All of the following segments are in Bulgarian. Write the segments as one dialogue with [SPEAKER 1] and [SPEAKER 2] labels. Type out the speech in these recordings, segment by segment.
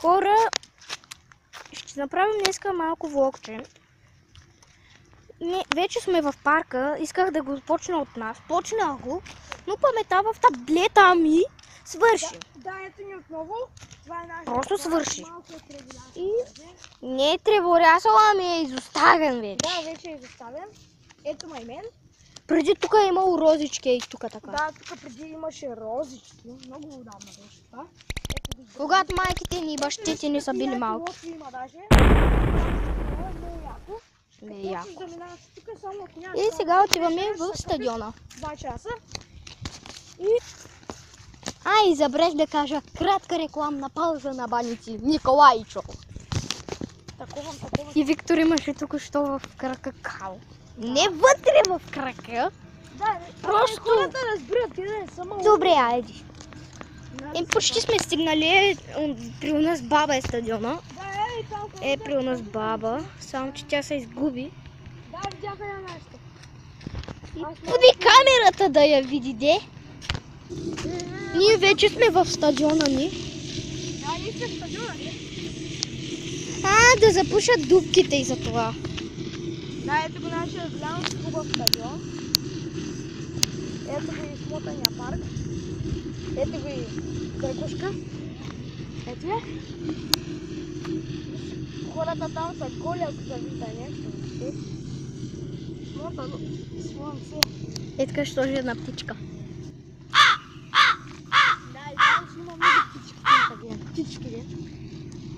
[SPEAKER 1] Хора, ще направим днеска малко влогче. Вече сме в парка, исках да го почна от нас. Почнах го, но паметта в таблета ми свърши.
[SPEAKER 2] Да, ето ни отново. Това е нашия
[SPEAKER 1] Просто свърши.
[SPEAKER 2] И...
[SPEAKER 1] Не е треворясъл, ами е изоставен вече.
[SPEAKER 2] Да, вече е изоставен. Ето ма и мен.
[SPEAKER 1] Преди тук е имало розички и тук така.
[SPEAKER 2] Да, тук преди имаше розички. Много отдавна беше това.
[SPEAKER 1] Когато майките ни и бащите ни са били малки.
[SPEAKER 2] Има даже.
[SPEAKER 1] Не е яко.
[SPEAKER 2] Тук само
[SPEAKER 1] И сега отиваме в стадиона.
[SPEAKER 2] 2 часа.
[SPEAKER 1] И забрех да кажа кратка рекламна пауза на баници Николайчо.
[SPEAKER 2] Такова.
[SPEAKER 1] И Виктор имаше току-що в крака кал. Не вътре в крака.
[SPEAKER 2] Да,
[SPEAKER 1] просто...
[SPEAKER 2] хората разбират, те не са малко.
[SPEAKER 1] Добре, айди. Почти сме стигнали. При нас баба е стадиона.
[SPEAKER 2] Да,
[SPEAKER 1] При нас баба, само че тя се изгуби.
[SPEAKER 2] Да, видяха я нещо.
[SPEAKER 1] Поди камерата да я видите. Ние вече сме в стадиона ни.
[SPEAKER 2] Да, ние сме в стадиона.
[SPEAKER 1] Да запушат дупките и за това.
[SPEAKER 2] Да, ето го нашия голям хубав стадион. Ето го и смотания парк. Ето го и кръгушка. Ето я. Хората там са голи, ако са вида нещо. Смотано слънце.
[SPEAKER 1] Така ще сложи една птичка.
[SPEAKER 2] Да, и там ще има много птички. Птички,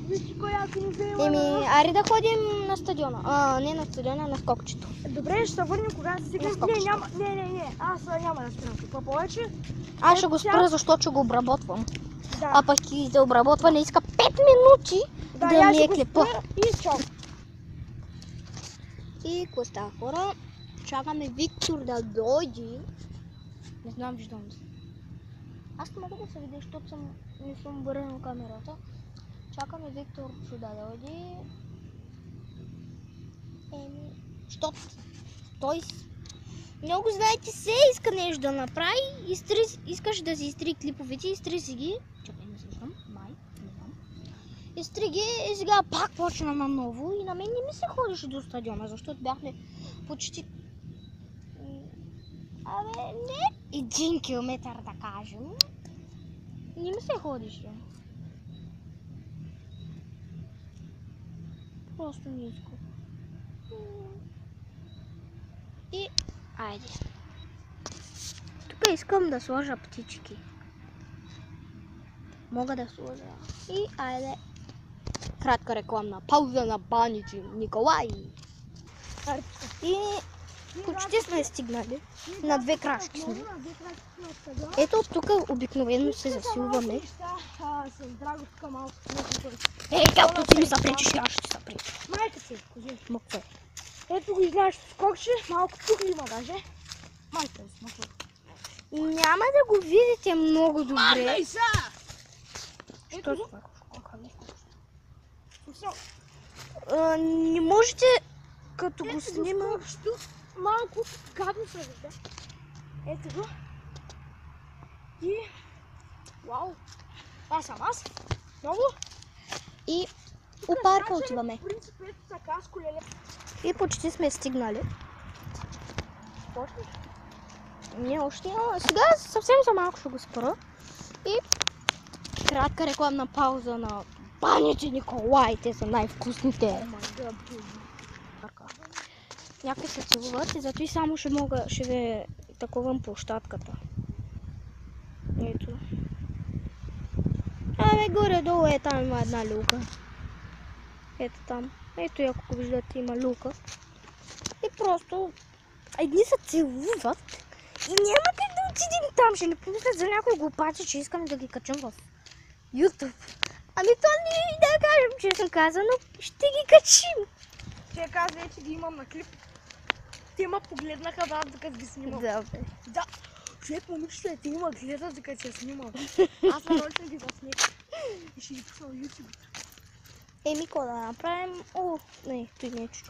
[SPEAKER 2] вижте коя си ни взема.
[SPEAKER 1] Ари да ходим на стадиона. Не на стадиона, на скокчето.
[SPEAKER 2] Добре, ще се върнем кога се стигнем. Не. Аз няма да спирам какво повече.
[SPEAKER 1] Аз ще го спра, защото ще го обработвам.
[SPEAKER 2] Да.
[SPEAKER 1] А пък и за обработване иска 5 минути да ми е клипа.
[SPEAKER 2] И чао.
[SPEAKER 1] И какво става, хора? Чакаме Виктор да дойде. Не знам, виждам се. Аз не мога да се видя, защото не съм обърнал камерата. Чакаме Виктор да дойде. Защото той много, знаете, се иска нещо да направи. Искаш да си изтри клиповете, изтри си ги. Чакай, не слушам. Не знам. Изтри ги и сега пак почна наново. И на мен не ми се ходеше до стадиона, защото бяхме почти... не 1 километър, да кажем. Не ми се ходеше. Просто ниско. И айде. Тук искам да сложа птички. Мога да сложа. И айде. Кратка рекламна пауза на баници Николай. И почти сме стигнали. На 2 крачки сме. Ето тук обикновено се засилваме.
[SPEAKER 2] С Драго тук малко.
[SPEAKER 1] Както ти ми запречиш, аз ще се пречи.
[SPEAKER 2] Майка си, кажи.
[SPEAKER 1] Мъквай.
[SPEAKER 2] Ето го изглеждаш скокче, малко тук има даже. Майка си, мъквай.
[SPEAKER 1] Няма да го видите много добре.
[SPEAKER 2] Махай са!
[SPEAKER 1] Що не можете, като го снима...
[SPEAKER 2] Малко гадно се вижда. Ето го. И... Вау! Това съм аз. Много.
[SPEAKER 1] И у парка отиваме.
[SPEAKER 2] В принцип, ето така с колеле.
[SPEAKER 1] И почти сме стигнали.
[SPEAKER 2] Почнеш?
[SPEAKER 1] Не, още няма. Сега съвсем за малко ще го спра. И кратка рекламна пауза на баните Николай. Те са най-вкусните. Някои се целуват и зато и само ще ви таковам площадката. Ето. Горе-долу там има една люка. Ето там. Ето, ако виждате, има люка. И просто едни се целуват и няма как да отидем там. Ще не помислят за някой глупаци, че искаме да ги качим в YouTube. Ами то не да кажем, че съм казано, ще ги качим.
[SPEAKER 2] Те каза, че ги имам на клип. Те ма погледнаха, брат, докато ги снимам.
[SPEAKER 1] Да, бе.
[SPEAKER 2] Да. Човек, момичета, те има гледат, докато се снимам. Аз нарочно ги заснех. И ще ги пусна в YouTube.
[SPEAKER 1] Какво да направим? Не, той не е чучо.